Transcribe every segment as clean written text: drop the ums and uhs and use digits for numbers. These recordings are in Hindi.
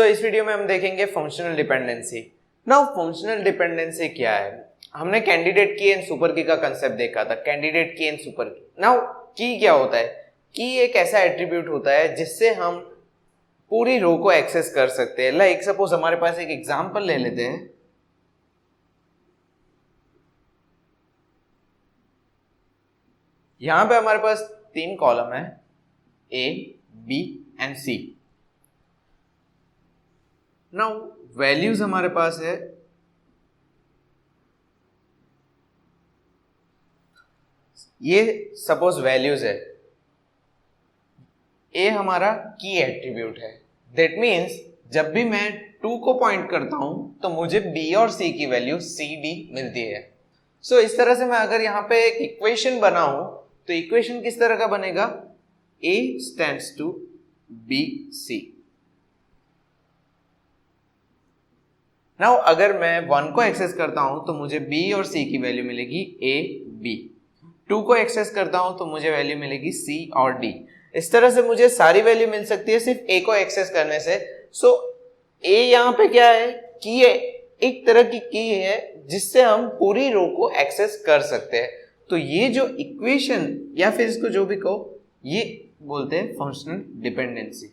इस वीडियो में हम देखेंगे functional dependency. Now functional dependency क्या है? हमने कैंडिडेट की एंड सुपर की का कंसेप्ट देखा था, कैंडिडेट की एंड सुपर की। नाउ की क्या होता है? की एक ऐसा एट्रीब्यूट होता है जिससे हम पूरी रो को एक्सेस कर सकते हैं। लाइक सपोज हमारे पास एक एग्जांपल ले लेते हैं। यहां पे हमारे पास 3 कॉलम है, A, B and C. Now values हमारे पास है ये, सपोज वैल्यूज है, ए हमारा की एट्रीब्यूट है। दैट मीन्स जब भी मैं 2 को पॉइंट करता हूं तो मुझे बी और सी की वैल्यू सी डी मिलती है। इस तरह से मैं अगर यहां पे एक इक्वेशन बनाऊं तो इक्वेशन किस तरह का बनेगा? A stands to B C. Now अगर मैं 1 को एक्सेस करता हूं तो मुझे b और c की वैल्यू मिलेगी a b। 2 को एक्सेस करता हूं तो मुझे वैल्यू मिलेगी c और d। इस तरह से मुझे सारी वैल्यू मिल सकती है सिर्फ a को एक्सेस करने से। a यहां पे क्या है? की है, एक तरह की की है जिससे हम पूरी रो को एक्सेस कर सकते हैं। तो ये जो इक्वेशन या फिर इसको जो भी कहो, ये बोलते हैं functional dependency.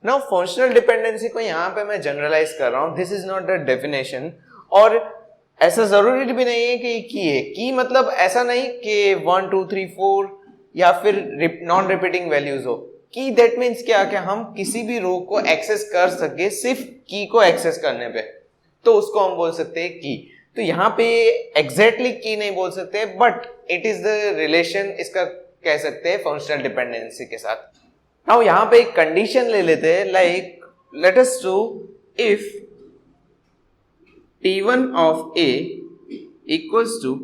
Now functional dependency को यहां पे मैं जनरलाइज कर रहा हूं, this is not the definition. और ऐसा जरूरी भी नहीं है कि की है। की मतलब ऐसा नहीं कि 1 2 3 4 या फिर नॉन रिपीटिंग वैल्यूज हो। की दैट मीन्स क्या कि हम किसी भी रो को एक्सेस कर सके सिर्फ की को एक्सेस करने पे, तो उसको हम बोल सकते हैं की। तो यहाँ पे एग्जैक्टली की नहीं बोल सकते, but it is the relation, इसका कह सकते हैं फंक्शनल डिपेंडेंसी के साथ। नाउ यहां पे एक कंडीशन ले लेते हैं, like let us do if t1 of a equals to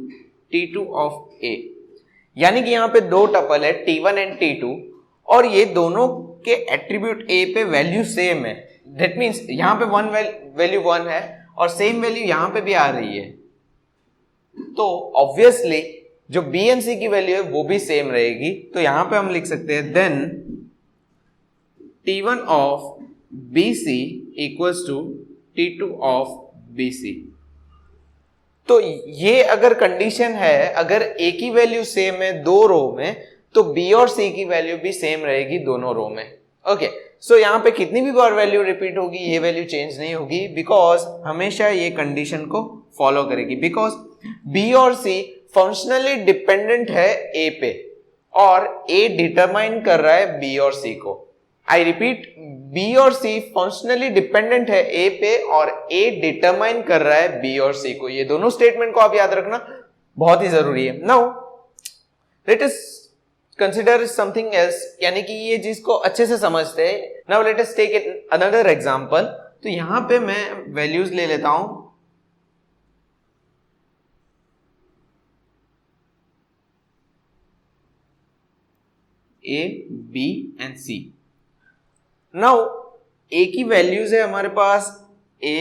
t2 of a। यानी कि यहां पे 2 टपल है t1 एंड t2 और ये दोनों के एट्रीब्यूट a पे वैल्यू सेम है। दैट मीन्स यहां पे वैल्यू 1 है और सेम वैल्यू यहां पे भी आ रही है, तो ऑब्वियसली जो b एंड c की वैल्यू है वो भी सेम रहेगी। तो यहां पे हम लिख सकते हैं then t1 of bc equals to t2 of bc। तो ये अगर कंडीशन है, अगर a की वैल्यू सेम है 2 रो में, तो b और c की वैल्यू भी सेम रहेगी दोनों रो में। ओके, सो यहां पे कितनी भी बार वैल्यू रिपीट होगी ये वैल्यू चेंज नहीं होगी, बिकॉज हमेशा ये कंडीशन को फॉलो करेगी। बिकॉज b और c फंक्शनली डिपेंडेंट है a पे और a डिटरमाइन कर रहा है b और c को। आई रिपीट, B और C फंक्शनली डिपेंडेंट है A पे और A डिटरमाइन कर रहा है B और C को। ये दोनों स्टेटमेंट को आप याद रखना, बहुत ही जरूरी है। Now let us consider something else, यानी कि ये चीज को अच्छे से समझते हैं। Now let us take another example. तो यहां पे मैं वैल्यूज ले लेता हूं A, B and C। Now A की वैल्यूज है हमारे पास ए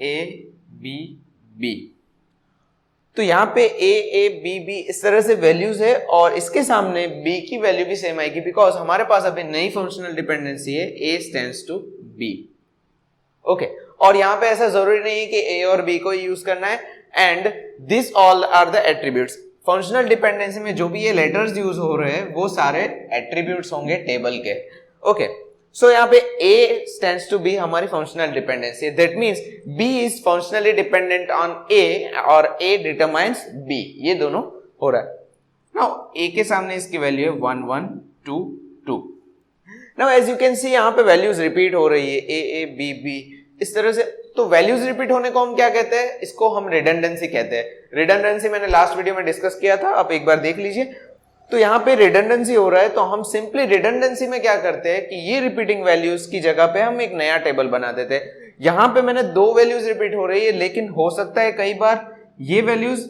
ए बी बी। तो यहां पे ए ए बी बी इस तरह से वैल्यूज है और इसके सामने बी की वैल्यू भी सेम आएगी, बिकॉज हमारे पास अभी नई फंक्शनल डिपेंडेंसी है A stands to B. Okay, और यहां पे ऐसा जरूरी नहीं है कि ए और बी को यूज करना है, and this all are the attributes. Functional dependency में जो भी ये लेटर्स यूज हो रहे हैं वो सारे एट्रीब्यूट्स होंगे टेबल के। ओके, सो यहाँ पे A stands to be हमारी functional dependency. That means B is functionally dependent on A और A determines B। ये दोनों हो रहा है। Now A के सामने इसकी वैल्यू है 1 1 2 2। Now as you can see यहाँ पे वैल्यूज रिपीट हो रही है A A B B इस तरह से। तो वैल्यूज रिपीट होने को हम क्या कहते हैं? इसको हम रिडंडेंसी कहते हैं। रिडंडेंसी मैंने लास्ट वीडियो में डिस्कस किया था, आप एक बार देख लीजिए। तो यहां पे रिडंडेंसी हो रहा है, तो हम सिंपली रिडंडेंसी में क्या करते हैं कि ये रिपीटिंग वैल्यूज की जगह पे हम एक नया टेबल बना देते हैं। यहां पे मैंने 2 वैल्यूज रिपीट हो रही है, लेकिन हो सकता है कई बार ये वैल्यूज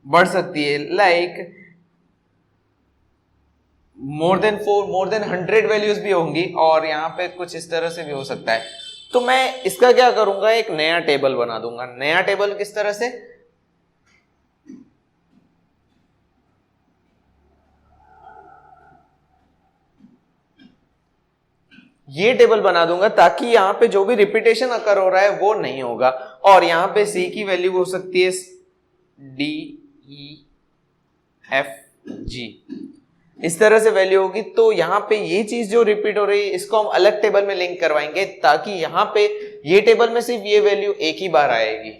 बढ़ सकती है, like more than 4 more than 100 values भी होंगी और यहां पे कुछ इस तरह से भी हो सकता है। तो मैं इसका क्या करूंगा, एक नया टेबल बना दूंगा। नया टेबल किस तरह से? ये टेबल बना दूंगा ताकि यहाँ पे जो भी रिपीटेशन अकर हो रहा है वो नहीं होगा। और यहाँ पे सी की वैल्यू हो सकती है डी ई एफ जी, इस तरह से वैल्यू होगी। तो यहाँ पे ये चीज जो रिपीट हो रही है इसको हम अलग टेबल में लिंक करवाएंगे ताकि यहाँ पे ये टेबल में सिर्फ ये वैल्यू एक ही बार आएगी।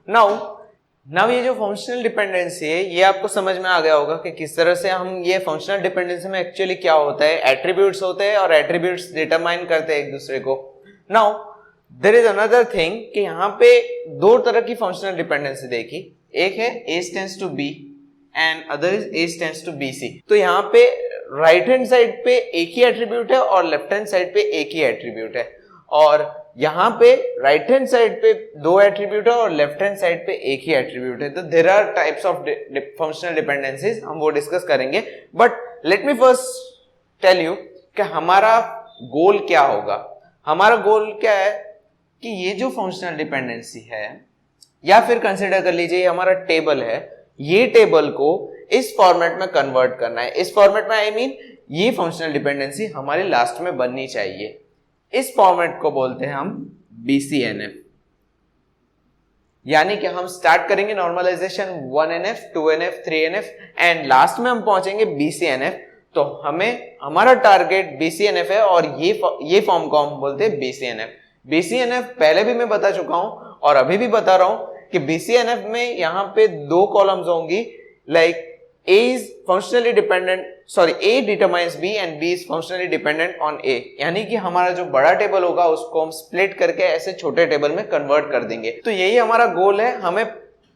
नाउ ये जो फंक्शनल डिपेंडेंसी है ये आपको समझ में आ गया होगा कि किस तरह से हम ये फंक्शनल डिपेंडेंसी में एक्चुअली क्या होता है, एट्रीब्यूट्स होते हैं और एट्रीब्यूट्स डिटरमाइन करते हैं एक दूसरे को। Now there is another thing कि यहाँ पे दो तरह की फंक्शनल डिपेंडेंसी देखी, एक है A tends to B and other is A tends to BC। तो यहाँ पे राइट हैंड साइड पे एक ही एट्रीब्यूट है और लेफ्ट हैंड साइड पे एक ही एट्रीब्यूट है, और यहाँ पे राइट हैंड साइड पे दो एट्रीब्यूट है और लेफ्ट हैंड साइड पे एक ही एट्रीब्यूट है। तो there are types of functional dependencies, हम वो डिस्कस करेंगे। But let me first tell you कि हमारा गोल क्या होगा। हमारा गोल क्या है कि ये जो फंक्शनल डिपेंडेंसी है, या फिर कंसिडर कर लीजिए हमारा टेबल है, ये टेबल को इस फॉर्मेट में कन्वर्ट करना है। इस फॉर्मेट में आई मीन ये फंक्शनल डिपेंडेंसी हमारे लास्ट में बननी चाहिए। इस फॉर्मेट को बोलते हैं हम BCNF, यानी कि हम स्टार्ट करेंगे normalisation 1NF 2NF 3NF and last में हम पहुंचेंगे BCNF। तो हमें हमारा टारगेट BCNF है और ये फॉर्म को हम बोलते हैं BCNF। BCNF पहले भी मैं बता चुका हूं और अभी भी बता रहा हूं कि BCNF में यहां पे दो कॉलम्स होंगी, like A is functionally dependent, sorry, A determines B and B is functionally dependent on A। यानी कि हमारा जो बड़ा टेबल होगा उसको हम स्प्लिट करके ऐसे छोटे टेबल में कन्वर्ट कर देंगे। तो यही हमारा गोल है, हमें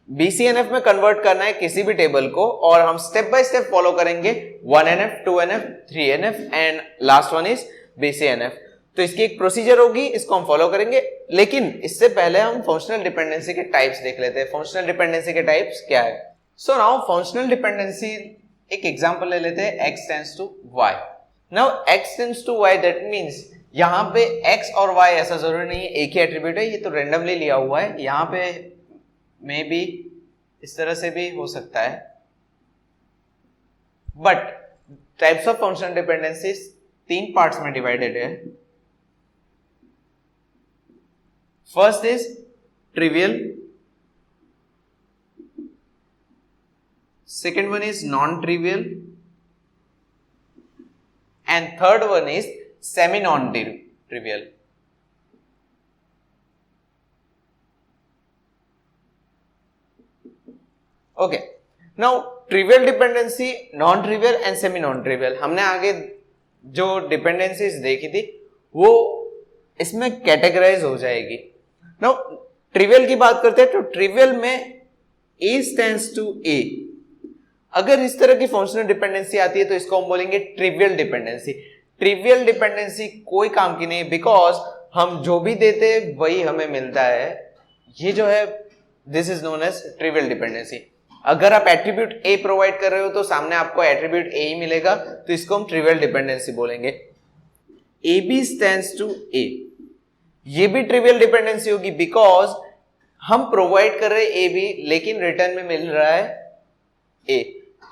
BCNF में कन्वर्ट करना है किसी भी टेबल को, और हम स्टेप बाय स्टेप फॉलो करेंगे 1NF 2NF 3NF and last one is BCNF। तो इसकी एक प्रोसीजर होगी, इसको हम फॉलो करेंगे। लेकिन इससे पहले हम फंक्शनल डिपेंडेंसी के टाइप्स देख लेते हैं। फंक्शनल डिपेंडेंसी के टाइप्स क्या है? सो नाउ फंक्शनल डिपेंडेंसी, एक एग्जांपल ले लेते हैं, x tends to y। Now x tends to y, that means यहाँ पे x और y ऐसा जरूरी नहीं है एक ही एट्रीब्यूट है, ये तो रेंडमली लिया हुआ है। यहाँ पे मे बी इस तरह से भी हो सकता है। But types of functional dependency तीन पार्ट्स में डिवाइडेड है। First is trivial, second one is non-trivial and third one is semi non-trivial। okay, now trivial dependency, non-trivial and semi non-trivial, हमने आगे जो डिपेंडेंसीज देखी थी वो इसमें कैटेगराइज हो जाएगी। now ट्रिवियल की बात करते हैं तो ट्रिवियल में A stands to A। अगर इस तरह की फंक्शनल डिपेंडेंसी आती है तो इसको हम बोलेंगे ट्रिवियल डिपेंडेंसी। ट्रिवियल डिपेंडेंसी कोई काम की नहीं, बिकॉज हम जो भी देते हैं वही हमें मिलता है। ये जो है this is known as trivial dependency. अगर आप एट्रीब्यूट A प्रोवाइड कर रहे हो तो सामने आपको एट्रीब्यूट A ही मिलेगा, तो इसको हम ट्रिवियल डिपेंडेंसी बोलेंगे। AB स्टैंड्स टू A, ये भी ट्रिवियल डिपेंडेंसी होगी बिकॉज हम प्रोवाइड कर रहे हैं AB लेकिन रिटर्न में मिल रहा है A,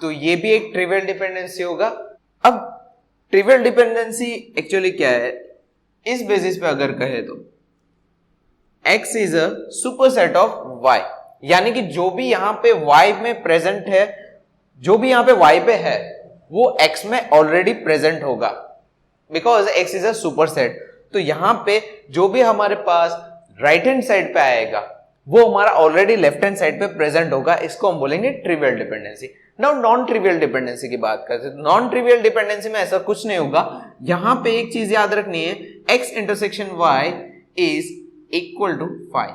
तो ये भी एक ट्रिवियल डिपेंडेंसी होगा। अब ट्रिवियल डिपेंडेंसी एक्चुअली क्या है, इस बेसिस पे अगर कहे तो X is a superset of Y, यानी कि जो भी यहां पे Y में प्रेजेंट है, जो भी यहां पे Y पे है वो X में ऑलरेडी प्रेजेंट होगा, because X is a superset. तो यहां पे जो भी हमारे पास राइट हैंड साइड पे आएगा वो हमारा ऑलरेडी लेफ्ट हैंड साइड पे प्रेजेंट होगा, इसको हम बोलेंगे trivial dependency. Now non trivial dependency की बात करते हैं। नॉन ट्रिवियल डिपेंडेंसी में ऐसा कुछ नहीं होगा। यहां पे एक चीज याद रखनी है, x intersection y is equal to 5,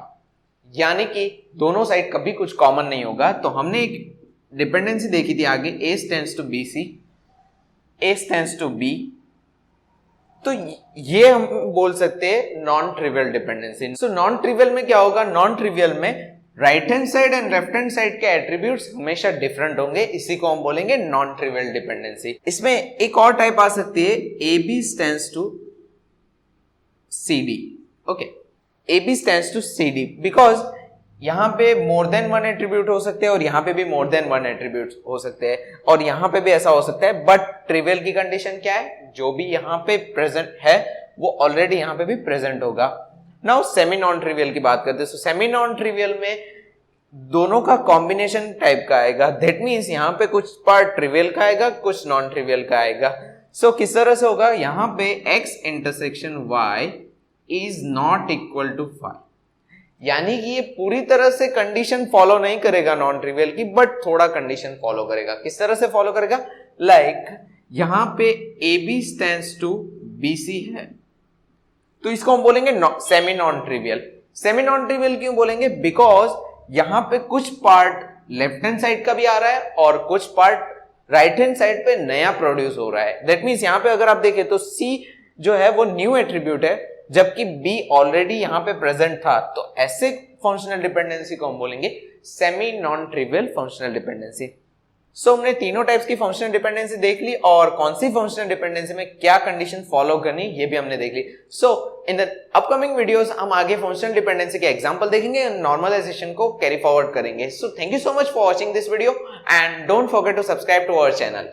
यानी कि दोनों साइड कभी कुछ कॉमन नहीं होगा। तो हमने एक डिपेंडेंसी देखी थी आगे, a stands to bc, a stands to b, तो ये हम बोल सकते हैं non trivial dependency. So non trivial में क्या होगा, नॉन ट्रिवियल में right hand side and left hand side के एट्रीब्यूट्स हमेशा डिफरेंट होंगे, इसी को हम बोलेंगे नॉन ट्रिवियल डिपेंडेंसी। इसमें एक और टाइप आ सकती है, AB stands to CD। Okay, AB stands to CD because यहां पे मोर देन वन एट्रीब्यूट हो सकते हैं और यहां पे भी मोर देन वन एट्रीब्यूट हो सकते हैं, और यहां पे भी ऐसा हो सकता है। बट ट्रिवियल की कंडीशन क्या है, जो भी यहां पे प्रेजेंट है वो ऑलरेडी यहाँ पे भी प्रेजेंट होगा। नाउ सेमी नॉन ट्रिवियल की बात करते हैं। सेमी नॉन ट्रिवियल में दोनों का कॉम्बिनेशन टाइप का आएगा। दैट मीन्स यहाँ पे कुछ पार्ट ट्रिवियल का आएगा, कुछ नॉन ट्रिवियल का आएगा। सो किस तरह से होगा, यहाँ पे x intersection y is not equal to 5, यानी कि ये पूरी तरह से कंडीशन फॉलो नहीं करेगा नॉन ट्रिवियल की, बट थोड़ा कंडीशन फॉलो करेगा। किस तरह से फॉलो करेगा, लाइक यहां पे AB स्टैंड्स टू BC है, तो इसको हम बोलेंगे semi non trivial. Semi non trivial क्यों बोलेंगे, बिकॉज यहां पे कुछ पार्ट लेफ्ट हैंड साइड का भी आ रहा है और कुछ पार्ट राइट हैंड साइड पे नया प्रोड्यूस हो रहा है। दैट मीन्स यहां पे अगर आप देखें तो C जो है वो न्यू एट्रीब्यूट है, जबकि B ऑलरेडी यहां पे प्रेजेंट था। तो ऐसे फंक्शनल डिपेंडेंसी को हम बोलेंगे semi non trivial functional dependency. So हमने तीनों टाइप्स की फंक्शनल डिपेंडेंसी देख ली, और कौन सी फंक्शनल डिपेंडेंसी में क्या कंडीशन फॉलो करनी ये भी हमने देख ली। So in the upcoming videos हम आगे फंक्शनल डिपेंडेंसी के एग्जांपल देखेंगे, नॉर्मलाइजेशन को कैरी फॉरवर्ड करेंगे। So thank you so much for watching this video and don't forget to subscribe to our channel.